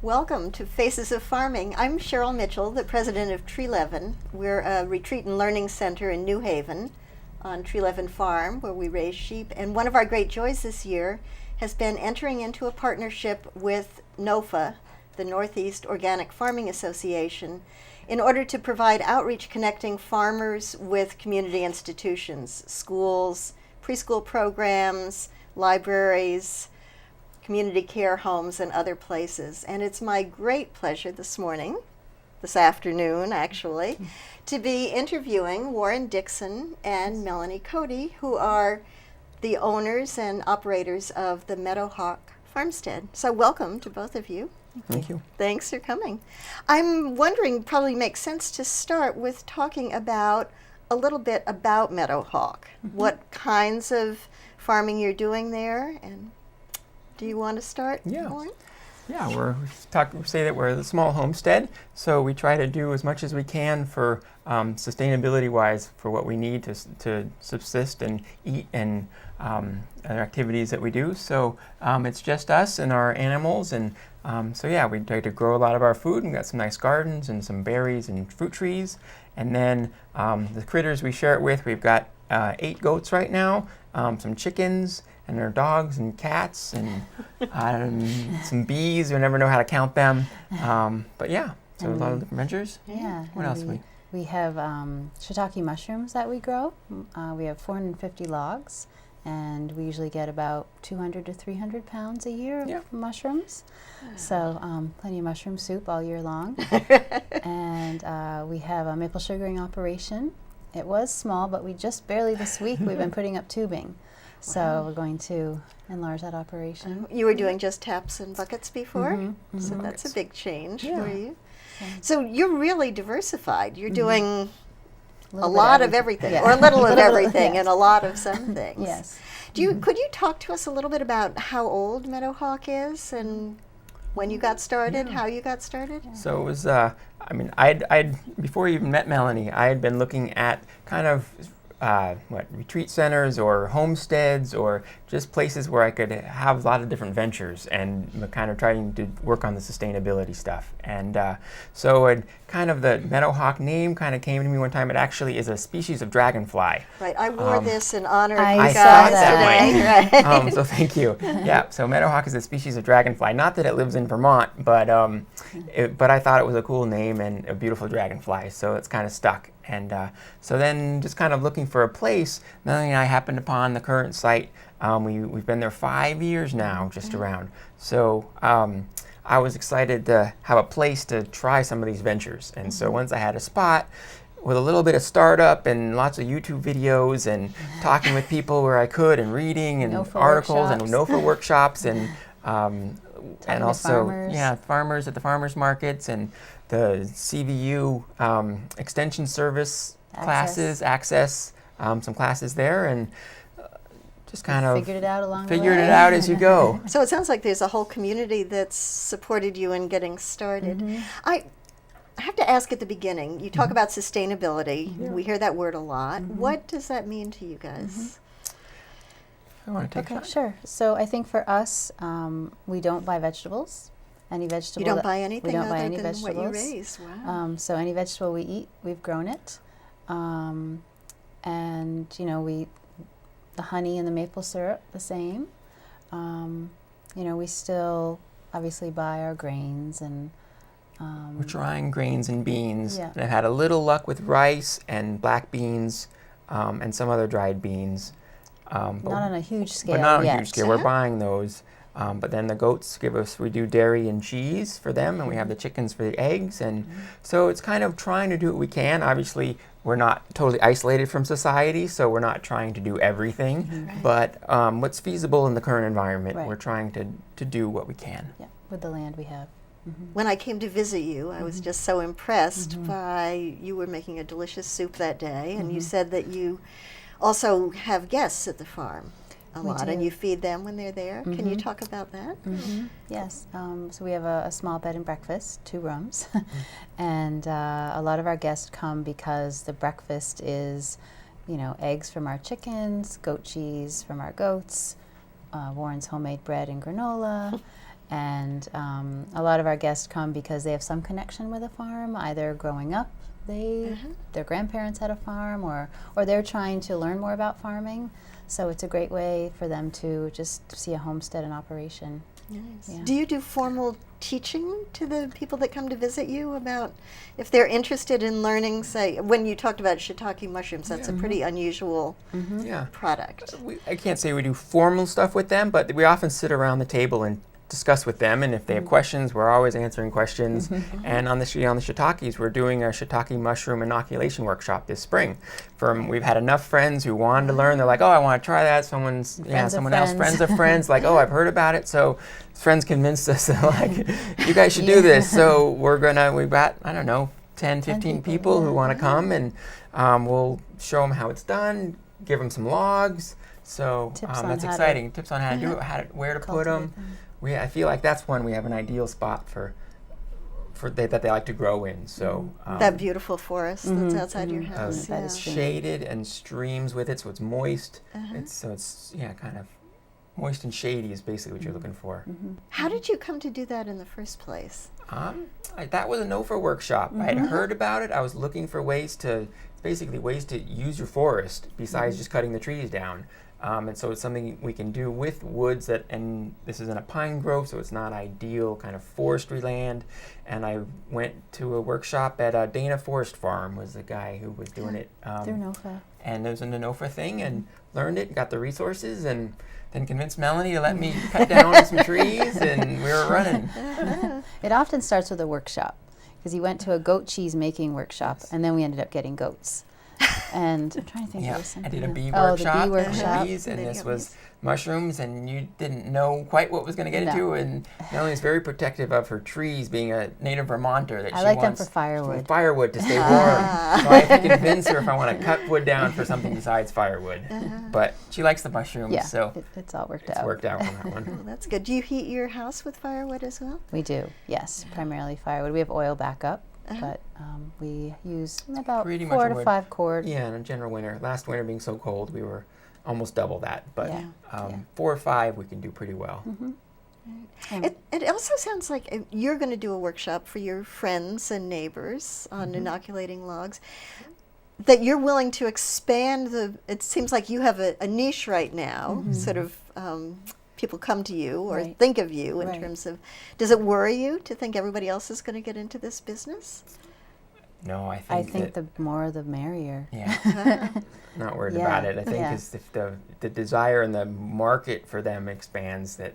Welcome to Faces of Farming. I'm Cheryl Mitchell, the president of Treeleven. We're a retreat and learning center in New Haven on Treeleven Farm where we raise sheep. And one of our great joys this year has been entering into a partnership with NOFA, the Northeast Organic Farming Association, in order to provide outreach connecting farmers with community institutions, schools, preschool programs, libraries, community care homes, and other places. And it's my great pleasure this afternoon actually, to be interviewing Warren Dixon and Melanie Cote, who are the owners and operators of the Meadowhawk Farmstead. So welcome to both of you. Thank you. Thanks for coming. I'm wondering, probably makes sense to start with talking about a little bit about Meadowhawk, what kinds of farming you're doing there, and do you want to start, Warren? Yeah, we say that we're a small homestead, so we try to do as much as we can for sustainability-wise for what we need to subsist and eat and other activities that we do. So it's just us and our animals, and we try to grow a lot of our food. We've got some nice gardens and some berries and fruit trees, and then the critters we share it with. We've got 8 goats right now, some chickens, and there are dogs and cats and some bees. We never know how to count them. But yeah, so a lot of different ventures. Yeah. What else we have shiitake mushrooms that we grow. We have 450 logs, and we usually get about 200 to 300 pounds a year of mushrooms. So plenty of mushroom soup all year long. And we have a maple sugaring operation. It was small, but we just barely this week we've been putting up tubing. So we're going to enlarge that operation. You were doing just taps and buckets before, so that's a big change for you. So you're really diversified. You're doing a lot of everything, or a little of everything, and a lot of some things. Yes. Could you talk to us a little bit about how old Meadowhawk is and when you got started, how you got started? So it was, I'd before you even met Melanie, I had been looking at kind of retreat centers or homesteads or just places where I could have a lot of different ventures and kind of trying to work on the sustainability stuff. And so the Meadowhawk name kind of came to me one time. It actually is a species of dragonfly. Right, I wore this in honor of I you saw guys that. today. Right. So thank you. Yeah, so Meadowhawk is a species of dragonfly. Not that it lives in Vermont, but I thought it was a cool name and a beautiful dragonfly, so it's kind of stuck. And so then just kind of looking for a place, Melanie and I happened upon the current site. We've been there 5 years now, just around. So I was excited to have a place to try some of these ventures. And so once I had a spot with a little bit of startup and lots of YouTube videos and talking with people where I could and reading and articles and NOFA workshops and also farmers at the farmers markets and the CVU extension service classes, access, some classes there, and just kind of figured it out it out as you go. So it sounds like there's a whole community that's supported you in getting started. I have to ask at the beginning, you talk about sustainability. We hear that word a lot. What does that mean to you guys? I want to take that. Sure. So I think for us, we don't buy vegetables. Any vegetable. You don't buy anything we don't other buy any than vegetables. what you raise. Wow. So any vegetable we eat, we've grown it. And the honey and the maple syrup, the same. We still obviously buy our grains and we're trying grains and beans. Yeah. And I've had a little luck with rice and black beans and some other dried beans. not on a huge scale But not on yet. a huge scale. We're buying those. But then the goats we do dairy and cheese for them, and we have the chickens for the eggs. And so it's kind of trying to do what we can. Obviously, we're not totally isolated from society, so we're not trying to do everything. But what's feasible in the current environment, we're trying to do what we can. Yeah, with the land we have. When I came to visit you, I was just so impressed by you were making a delicious soup that day, and you said that you also have guests at the farm a lot, and you feed them when they're there. Can you talk about that? Yes. So we have a small bed and breakfast, 2 rooms, and a lot of our guests come because the breakfast is, eggs from our chickens, goat cheese from our goats, Warren's homemade bread and granola, And a lot of our guests come because they have some connection with a farm, either growing up, their grandparents had a farm, or they're trying to learn more about farming. So it's a great way for them to just see a homestead in operation. Nice. Yeah. Do you do formal teaching to the people that come to visit you about if they're interested in learning, say, when you talked about shiitake mushrooms, that's a pretty unusual Yeah. product. I can't say we do formal stuff with them, but we often sit around the table and discuss with them, and if they have questions, we're always answering questions. And on the shiitakes, we're doing a shiitake mushroom inoculation workshop this spring. We've had enough friends who wanted to learn. They're like, "Oh, I want to try that." Someone else, friends of friends, like, "Oh, I've heard about it." So friends convinced us, like, "You guys should do this." So we've got, I don't know, 10, 15 people who want to come, and we'll show them how it's done, give them some logs. So that's exciting. Tips on how to do it, where to put them. I feel like that's one we have an ideal spot for that they like to grow in. So That beautiful forest that's outside your house. That Yeah. is shaded and streams with it, so it's moist. It's kind of moist and shady is basically what you're looking for. How did you come to do that in the first place? That was a NOFA workshop. I had heard about it. I was looking for ways to use your forest besides just cutting the trees down. And so it's something we can do with woods and this is in a pine grove, so it's not ideal kind of forestry land. And I went to a workshop at Dana Forest Farm, was the guy who was doing it. Through NOFA. And there was a NOFA thing, and learned it, got the resources, and then convinced Melanie to let me cut down some trees, and we were running. It often starts with a workshop, because he went to a goat cheese making workshop, and then we ended up getting goats. And I'm trying to think of something. I did a bee else. workshop, The bee workshop. bees, and this was mushrooms, and you didn't know quite what was going to get into. And Melanie's very protective of her trees, being a native Vermonter. That I she like them wants for firewood. Firewood to stay warm. So I have to convince her if I want to cut wood down for something besides firewood. But she likes the mushrooms, Yeah, so it's all worked it's out. worked out on that Oh, one. that's good. Do you heat your house with firewood as well? We do, yes, primarily firewood. We have oil backup, but we use about Pretty much 4 to wood. 5 cord. Yeah, in a general winter. Last winter being so cold, we were almost double that. But Yeah. 4 or 5 we can do pretty well. And It also sounds like you're going to do a workshop for your friends and neighbors on inoculating logs. That you're willing to expand it seems like you have a niche right now, sort of people come to you or Right. think of you in Right. terms of, does it worry you to think everybody else is going to get into this business? No, I I think think that, the more the merrier. yeah. Not worried Yeah, about it. I think yeah. if the desire and the market for them expands, that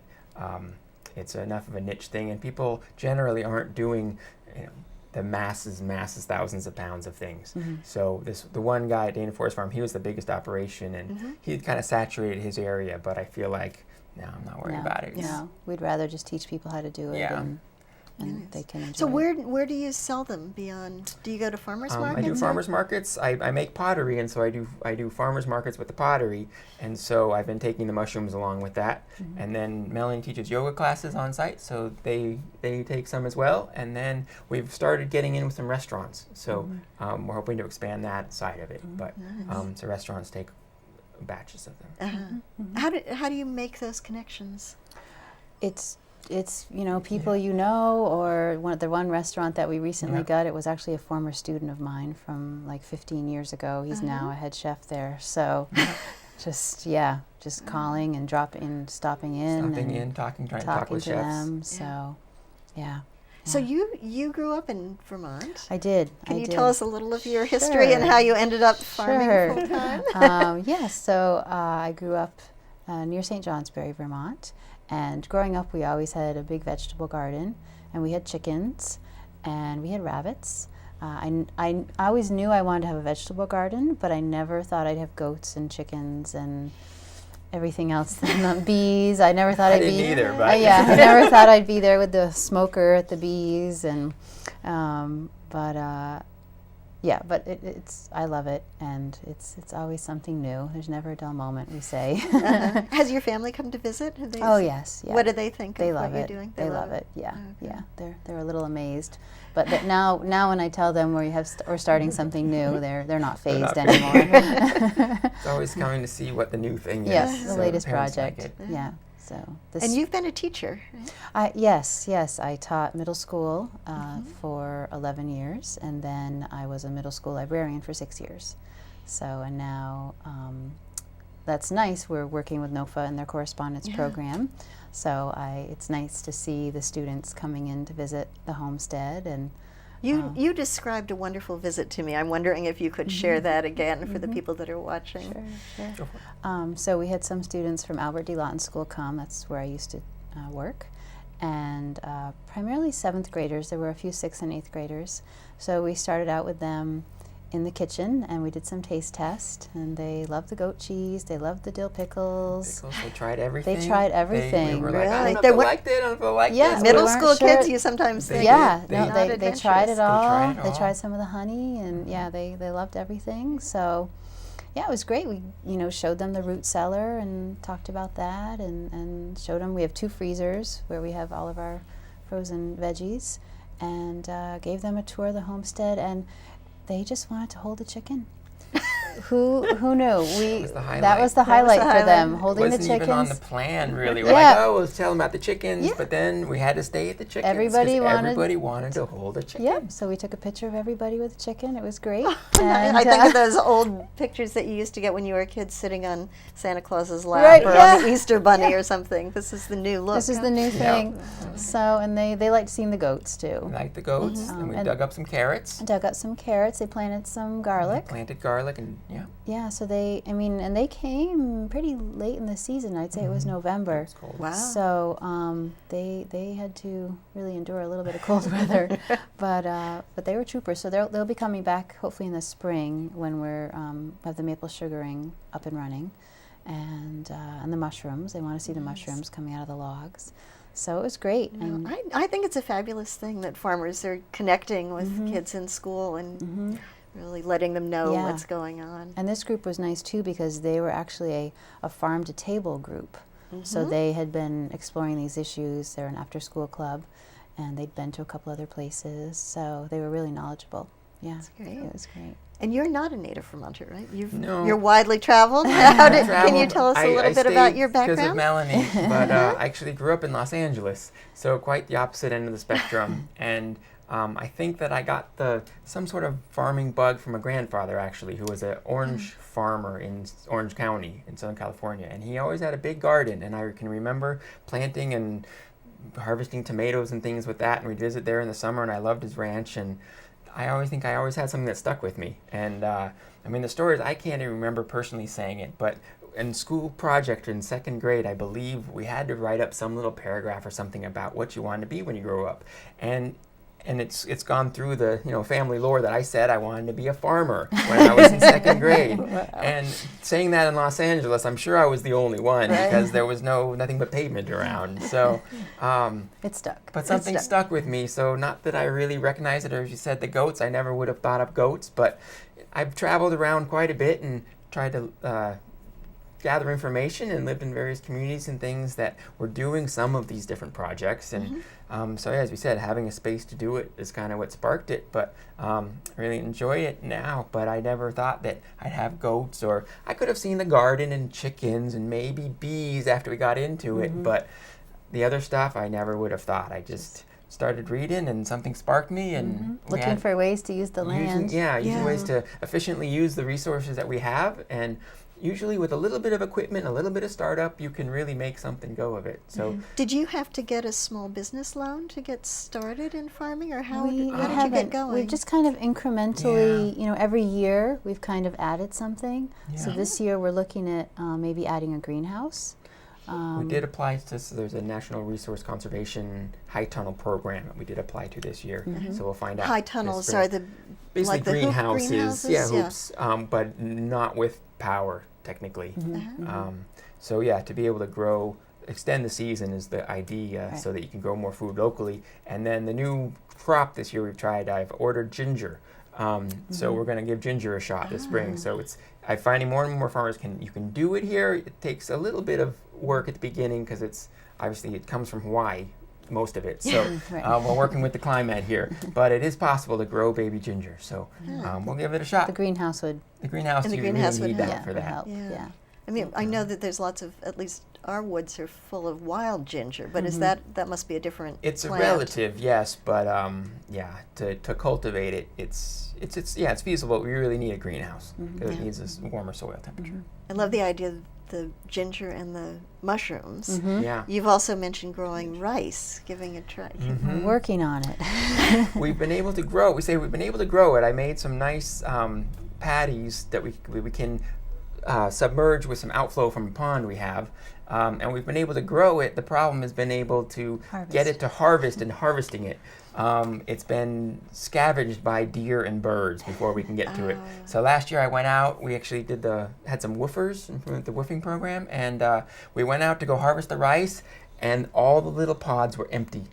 it's enough of a niche thing, and people generally aren't doing the masses, thousands of pounds of things. So the one guy at Dana Forest Farm, he was the biggest operation, and he kind of saturated his area. But I feel like no, I'm not worried about it. No, we'd rather just teach people how to do it, Yeah. and they can enjoy So it. where do you sell them beyond? Do you go to farmers I markets? do farmers markets. I make pottery, and so I do farmers markets with the pottery, and so I've been taking the mushrooms along with that. And then Melanie teaches yoga classes on site, so they take some as well. And then we've started getting in with some restaurants, so we're hoping to expand that side of it. But so restaurants take batches of them. How do you make those connections? It's people or the one restaurant that we recently got, it was actually a former student of mine from like 15 years ago. He's now a head chef there. So just calling and stopping in, Stopping and in, trying to talk with to chefs. them. So yeah. So you grew up in Vermont. I did. Can I you did. tell us a little of your history and Sure. how you ended up farming Sure. full time? Yes, so I grew up near St. Johnsbury, Vermont, and growing up we always had a big vegetable garden, and we had chickens, and we had rabbits. I always knew I wanted to have a vegetable garden, but I never thought I'd have goats and chickens and everything else, and bees. I never thought I I'd didn't be either, but I never thought I'd be there with the smoker at the bees, and but it's I love it, and it's always something new. There's never a dull moment, we say. Has your family come to visit? Have they Oh yes, yeah. What do they think They of love what it. you're doing? They love it. Yeah, Okay. yeah. They're a little amazed, but now when I tell them we're starting something new, they're not phased not anymore. It's always coming to see what the new thing is. Yes, the so latest parents like project. it. Yeah. So this And you've been a teacher, right? yes, I taught middle school for 11 years, and then I was a middle school librarian for 6 years. So, and now that's nice. We're working with NOFA and their correspondence program. So it's nice to see the students coming in to visit the homestead. And You described a wonderful visit to me. I'm wondering if you could share that again for the people that are watching. Sure. So we had some students from Albert D. Lawton School come. That's where I used to work. And primarily 7th graders. There were a few 6th and 8th graders. So we started out with them in the kitchen, and we did some taste test, and they loved the goat cheese, they loved the dill pickles. They tried everything. They tried everything. They were like, Really? I don't know They if I were- liked it, I don't know if I liked Yeah, this. we Middle weren't school sure. kids, you sometimes think. Yeah, They- no, not they tried adventurous. it all. tried it They all. tried some of the honey, and they loved everything. So, yeah, it was great. We showed them the root cellar and talked about that, and showed them we have 2 freezers where we have all of our frozen veggies, and gave them a tour of the homestead, and they just wanted to hold a chicken. Who knew? That was the highlight for them, holding the Wasn't chickens. even on the plan, really. We're Yeah. like, oh, we'll tell them about the chickens, Yeah. but then we had to stay at the chickens. 'cause Everybody wanted to hold a chicken. Yep. So we took a picture of everybody with a chicken. It was great. I think of those old pictures that you used to get when you were a kid sitting on Santa Claus's lap Right, or yeah. on the Easter Bunny or something. This is the new look. This is the new thing. So, and they liked seeing the goats too. We liked the goats, and we And- dug up some carrots. Dug up some carrots. They planted some garlic. Planted garlic, and Yeah. So and they came pretty late in the season. I'd say it was November. it's cold. Wow. So they had to really endure a little bit of cold weather, but they were troopers. So they'll be coming back hopefully in the spring when we're have the maple sugaring up and running, and the mushrooms. They want to see the mushrooms coming out of the logs. So it was great. And I think it's a fabulous thing that farmers are connecting with kids in school and really letting them know Yeah. what's going on. And this group was nice too because they were actually a farm to table group. So they had been exploring these issues. They're an after school club, and they'd been to a couple other places. So they were really knowledgeable. Yeah, That's great. it was great. And you're not a native Vermonter, right? No. You're widely traveled. Can you tell us a little bit about your Because of background? Melanie, but I actually grew up in Los Angeles, so quite the opposite end of the spectrum. And I think that I got some sort of farming bug from a grandfather, actually, who was an orange farmer in Orange County in Southern California. And he always had a big garden, and I can remember planting and harvesting tomatoes and things with that. And we'd visit there in the summer, and I loved his ranch. And I always think I always had something that stuck with me. And I mean, the stories, I can't even remember personally saying it, but in school project in 2nd grade, I believe we had to write up some little paragraph or something about what you wanted to be when you grow up. And it's gone through the family lore that I said I wanted to be a farmer when I was in 2nd grade. And saying that in Los Angeles, I'm sure I was the only one because there was nothing but pavement around. So It stuck. but something stuck with me. So not that I really recognize it, or as you said, the goats. I never would have thought of goats, but I've traveled around quite a bit and tried to gather information and lived in various communities and things that were doing some of these different projects. And so as we said, having a space to do it is kind of what sparked it. But I really enjoy it now. But I never thought that I'd have goats, or I could have seen the garden and chickens and maybe bees after we got into it. But the other stuff, I never would have thought. I just started reading and something sparked me, and we Looking had- for ways to use the land. using ways to efficiently use the resources that we have, and usually with a little bit of equipment, a little bit of startup, you can really make something go of it. So Did you have to get a small business loan to get started in farming, or how did you get haven't. going? We've just kind of incrementally, every year we've kind of added something. So Yeah. this year we're looking at maybe adding a greenhouse. we did apply to, so there's a National Resource Conservation High Tunnel program that we did apply to this year. So we'll find out. High this tunnels spring. are the Basically like the hoop greenhouses, greenhouses? hoops, but not with power technically. Uh-huh. So yeah, to be able to grow, extend the season is the idea, Right. so that you can grow more food locally. And then the new crop this year we've tried, I've ordered ginger. So we're going to give ginger a shot this spring. So I'm finding more and more farmers you can do it here. It takes a little bit of work at the beginning because it comes from Hawaii, most of it. So Right. we're working with the climate here, but it is possible to grow baby ginger. So we'll give it a shot. The greenhouse would The greenhouse, And the you greenhouse really would need help. that for would that. help. Yeah. Yeah. I mean, I know that there's lots of, at least our woods are full of wild ginger, but is that must be a different It's plant. a relative, yes, but to cultivate it, it's feasible. We really need a greenhouse because it needs a warmer soil temperature. I love the idea of the ginger and the mushrooms. Yeah. You've also mentioned growing rice, giving a try. We're working on it. We've been able to grow. We say we've been able to grow it. I made some nice patties that we can submerge with some outflow from a pond we have, and we've been able to grow it. The problem has been able to get it to harvest and harvesting it. It's been scavenged by deer and birds before we can get to it. So last year I went out. We actually had some woofers from the woofing program, and we went out to go harvest the rice, and all the little pods were empty.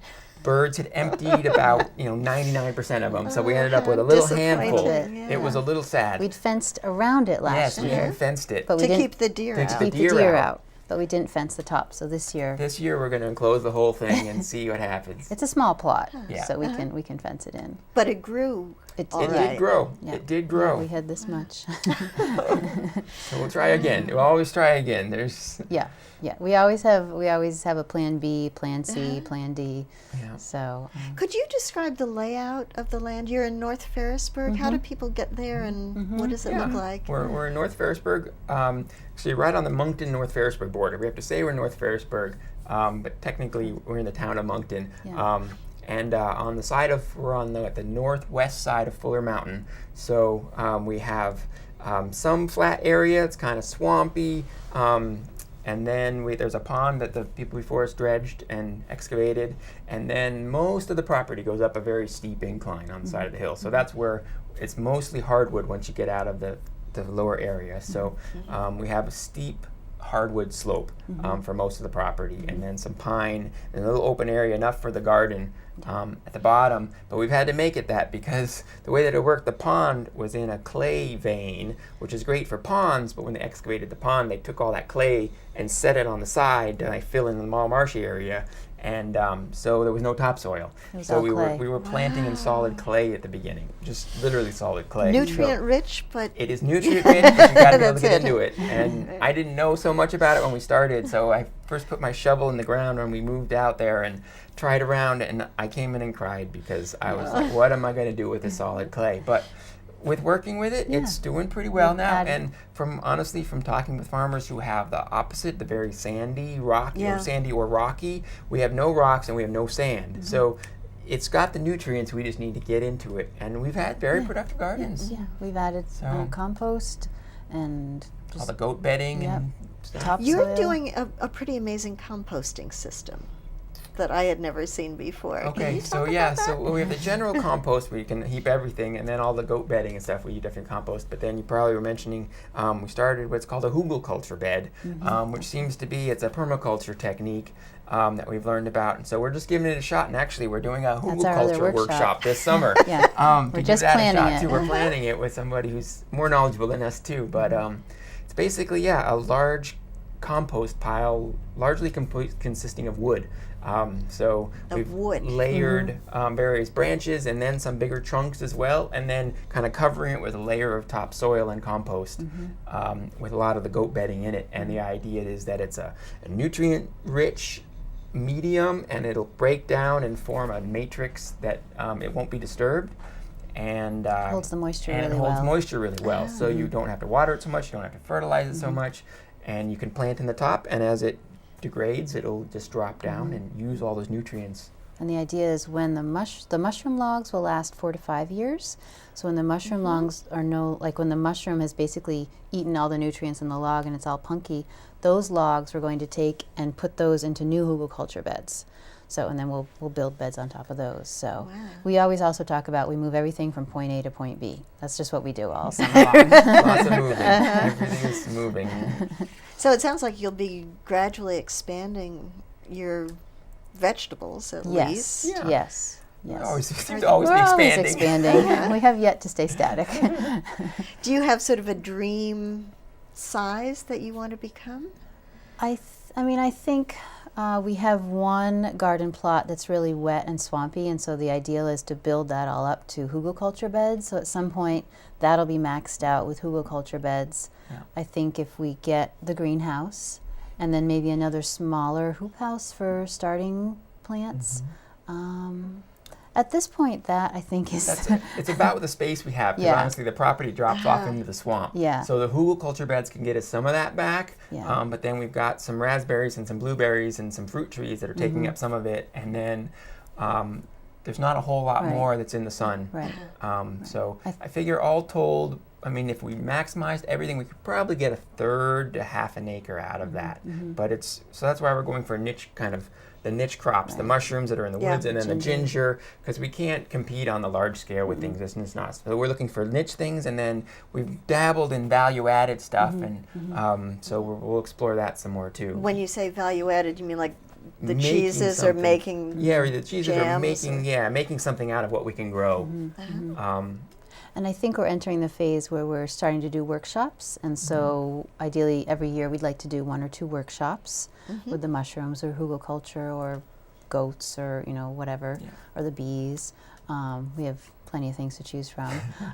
Birds had emptied about 99% of them, so we ended up with a little handful. Yeah. It was a little sad. We'd fenced around it last Yes, we year. had fenced it. But we To didn't keep the deer To out. keep keep the deer out. out. But we didn't fence the top. So this year, This year we're going to enclose the whole thing and see what happens. it's a small plot, Yeah. so we can fence it in. But it grew. It all It right. did grow. Yeah. It did Yeah, grow. we had this much. So we'll try again. We'll always try again. There's Yeah. We always have a plan B, plan C, plan D. yeah. So Could you describe the layout of the land? You're in North Ferrisburg. How do people get there, and what does it look like? We're in North Ferrisburg, actually right on the Moncton-North Ferrisburg border. We have to say we're in North Ferrisburg, but technically we're in the town of Moncton. Yeah. And on the side we're on the northwest side of Fuller Mountain. So we have some flat area. It's kind of swampy. And then there's a pond that the people before us dredged and excavated. And then most of the property goes up a very steep incline on the side of the hill. So that's where it's mostly hardwood once you get out of the lower area. So we have a steep hardwood slope for most of the property, and then some pine and a little open area, enough for the garden at the bottom. But we've had to make it that because the way that it worked, the pond was in a clay vein, which is great for ponds, but when they excavated the pond, they took all that clay and set it on the side to fill in the marshy area. And so there was no topsoil. It was So all we clay. were planting in solid clay at the beginning, just literally solid clay. Nutrient rich, but It is nutrient rich, but you got to be able to That's get it. into it. And I didn't know so much about it when we started, so I first put my shovel in the ground when we moved out there and tried around, and I came in and cried because I was like, what am I going to do with this solid clay? But with working with it, it's doing pretty well now. had- And from talking with farmers who have the opposite, the very sandy, rocky, Yeah. or sandy or rocky, we have no rocks and we have no sand. So it's got the nutrients, we just need to get into it. And we've had very productive gardens. yeah, we've added So- compost and All just the goat bedding Yep. and stuff. topsoil. you're doing a pretty amazing composting system that I had never seen before. Can Okay, you so talk yeah, about that? so we have the general compost where you can heap everything, and then all the goat bedding and stuff where you definitely compost. But then you probably were mentioning we started what's called a hugelkultur bed, which seems to be it's a permaculture technique that we've learned about, and so we're just giving it a shot. And actually, we're doing a That's our other hugelkultur workshop. this summer. Yeah. To We're give just that planning a shot it. too. We're planning it with somebody who's more knowledgeable than us too. But it's basically a large compost pile, largely consisting of wood. So Of we've wood. layered various branches and then some bigger trunks as well, and then kind of covering it with a layer of topsoil and compost with a lot of the goat bedding in it. And the idea is that it's a nutrient-rich medium, and it'll break down and form a matrix that it won't be disturbed. And Holds the moisture and really it holds well. moisture really well, so you don't have to water it so much, you don't have to fertilize it so much, and you can plant in the top, and as it degrades, it'll just drop down and use all those nutrients. And the idea is when the mushroom logs will last 4 to 5 years. So when the mushroom logs are when the mushroom has basically eaten all the nutrients in the log and it's all punky, those logs we're going to take and put those into new hugelkultur beds. So, and then we'll build beds on top of those. So Wow. we always also talk about we move everything from point A to point B. That's just what we do all summer long. Lots of moving. Everything is moving. So it sounds like you'll be gradually expanding your vegetables at least. Yes, Yeah. yes, We're yes. always, seem to always We're be always expanding. expanding. We have yet to stay static. Do you have sort of a dream size that you want to become? I think We have one garden plot that's really wet and swampy, and so the ideal is to build that all up to hugelkultur beds. So at some point, that'll be maxed out with hugelkultur beds. Yeah. I think if we get the greenhouse, and then maybe another smaller hoop house for starting plants. At this point, that I think is It's about the space we have, because Yeah. honestly the property drops off into the swamp. Yeah. So the hugelkultur beds can get us some of that back, Yeah. but then we've got some raspberries and some blueberries and some fruit trees that are taking up some of it, and then there's not a whole lot Right. more that's in the sun. right. So I figure all told, I mean, if we maximized everything, we could probably get a third to half an acre out of that. But so that's why we're going for niche the niche crops, the mushrooms that are in the Yeah, woods, and then the ginger, because we can't compete on the large scale with things that's just not. So we're looking for niche things, and then we've dabbled in value-added stuff, and so we'll explore that some more too. When you say value added, you mean like the Making cheeses are something. making Yeah, the cheeses are jams making something out of what we can grow. And I think we're entering the phase where we're starting to do workshops, and so ideally every year we'd like to do 1 or 2 workshops with the mushrooms or hugelkultur or goats or whatever, or the bees. We have plenty of things to choose from.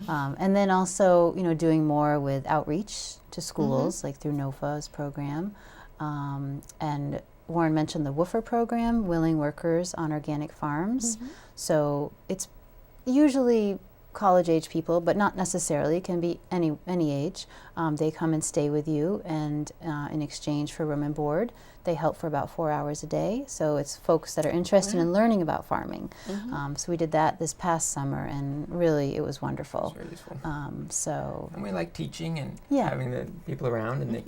And then also doing more with outreach to schools, like through NOFA's program. And Warren mentioned the WOOFER program, Willing Workers on Organic Farms. So it's usually college-age people, but not necessarily. It can be any age. They come and stay with you, and in exchange for room and board, they help for about 4 hours a day. So it's folks that are interested in learning about farming. So we did that this past summer, and really it was wonderful. It's very useful. So And we like teaching and Yeah. having the people around, and they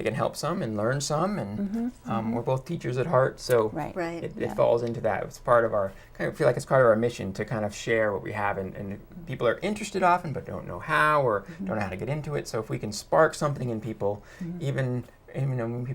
can help some and learn some, and we're both teachers at heart, so right. right. it falls into that. It's part of our feel like it's part of our mission to kind of share what we have, and people are interested often but don't know how or don't know how to get into it. So if we can spark something in people, even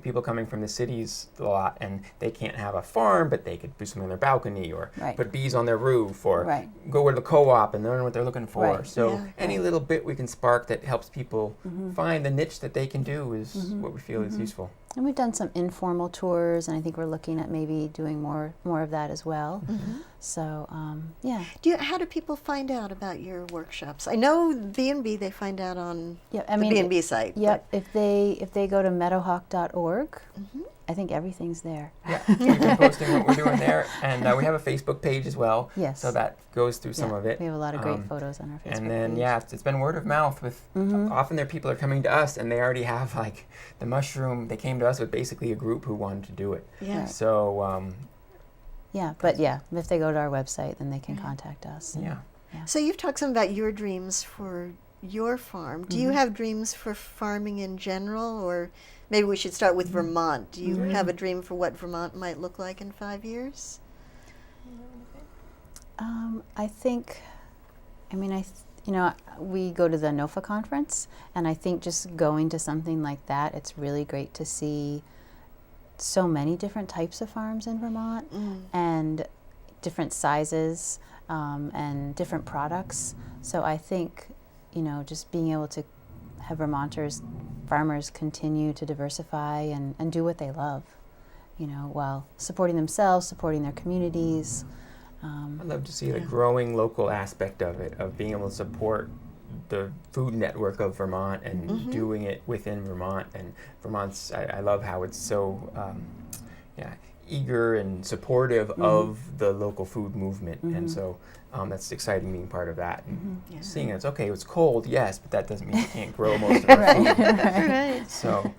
people coming from the cities a lot, and they can't have a farm, but they could do something on their balcony, or Right. put bees on their roof, or Right. go to the co-op and learn what they're looking for. Right. So Yeah. any little bit we can spark that helps people find the niche that they can do is what we feel is useful. And we've done some informal tours, and I think we're looking at maybe doing more of that as well. So yeah. How do people find out about your workshops? I know B&B, they find out on Yeah, the B&B site. Yep. If they go to meadowhawk.org, I think everything's there. Yeah, we've been posting what we're doing there, and we have a Facebook page as well. Yes. So that goes through some Yeah, of it. we have a lot of great photos on our Facebook And then page. it's been word of mouth. With often their people are coming to us, and they already have like the mushroom. They came to us with basically a group who wanted to do it. Yeah. So If they go to our website, then they can contact us. yeah. So you've talked some about your dreams for your farm. Do you have dreams for farming in general, or maybe we should start with Vermont? Do you have a dream for what Vermont might look like in 5 years? I think, we go to the NOFA conference, and I think just going to something like that, it's really great to see so many different types of farms in Vermont and different sizes and different products. So I think, just being able to have farmers continue to diversify and do what they love, while supporting themselves, supporting their communities. I'd love to see the growing local aspect of it, of being able to support the food network of Vermont and doing it within Vermont. And Vermont's, I love how it's so eager and supportive of the local food movement. And so that's exciting being part of that. And seeing it's okay, it's cold, yes, but that doesn't mean you can't grow most of our food. Right. So,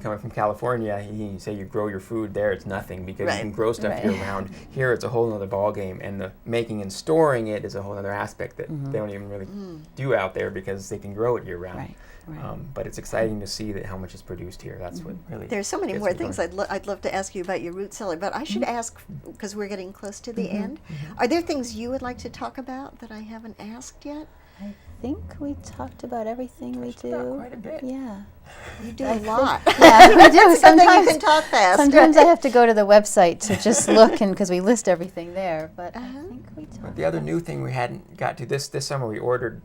coming from California, you say you grow your food there, it's nothing because Right. you can grow stuff Right. year round. Here, it's a whole other ballgame, and the making and storing it is a whole other aspect that they don't even really do out there because they can grow it year round. Right. But it's exciting to see that how much is produced here. That's what really. There's so many gets more me things going. I'd love to ask you about your root cellar, but I should ask, because we're getting close to the end, are there things you would like to talk about that I haven't asked yet? I think we talked about everything we Touched about do. quite a bit. Yeah. You do a lot. Yeah, we do. Sometimes you can talk fast. Sometimes I have to go to the website to just look, and because we list everything there. But I think we talk. But the other new thing we hadn't got to this summer, we ordered.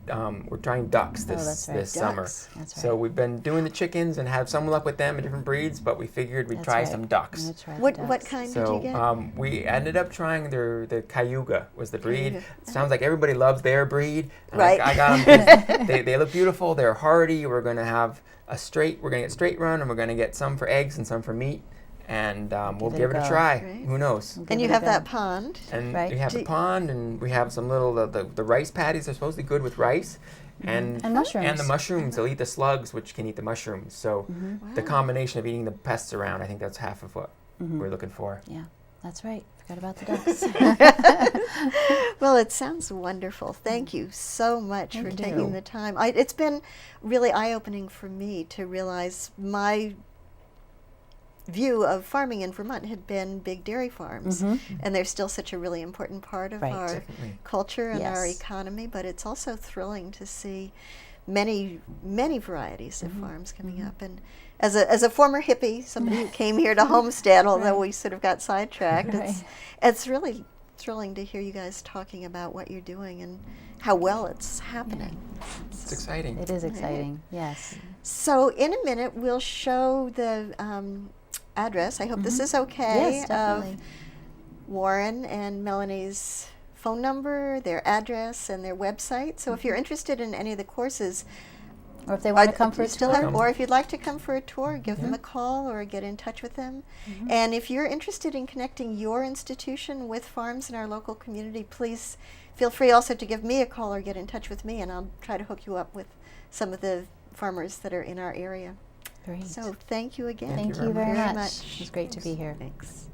We're trying ducks that's right. this summer. Ducks. That's right. So we've been doing the chickens and have some luck with them in different breeds, but we figured we'd That's try right. some ducks. I'm gonna try the What ducks. kind did you get? So we ended up trying the Cayuga was the breed. Cayuga. Sounds like everybody loves their breed. And Right. I got them. They look beautiful. They're hardy. We're gonna get straight run, and we're gonna get some for eggs and some for meat, and we'll Give it give a it a go. try. Right. Who knows? We'll And give you it a have go. that pond. And Right. we have the Do- pond, and we have some little the rice patties. They're supposed to be good with rice, and mushrooms. And the mushrooms. They'll eat the slugs, which can eat the mushrooms. So the Wow. combination of eating the pests around, I think that's half of what we're looking for. Yeah, that's right. Forgot about the ducks. Well, it sounds wonderful. Thank you so much for Thank taking you. the time. It's been really eye-opening for me to realize my view of farming in Vermont had been big dairy farms, and they're still such a really important part of Right. our Definitely. culture and our Yes. economy, but it's also thrilling to see many varieties of farms coming up. And as a former hippie, somebody who came here to homestead, although we sort of got sidetracked, it's really thrilling to hear you guys talking about what you're doing and how well it's happening. It's exciting. It is exciting. Yes. So in a minute, we'll show the address. I hope this is okay. Yes, definitely. Of Warren and Melanie's phone number, their address, and their website. So if you're interested in any of the courses, Or if they want to come do for you a still tour. have, or if you'd like to come for a tour, give them a call or get in touch with them. And if you're interested in connecting your institution with farms in our local community, please feel free also to give me a call or get in touch with me, and I'll try to hook you up with some of the farmers that are in our area. Great. So thank you again. Thank you you very very much. much. It was great to be here. Thanks.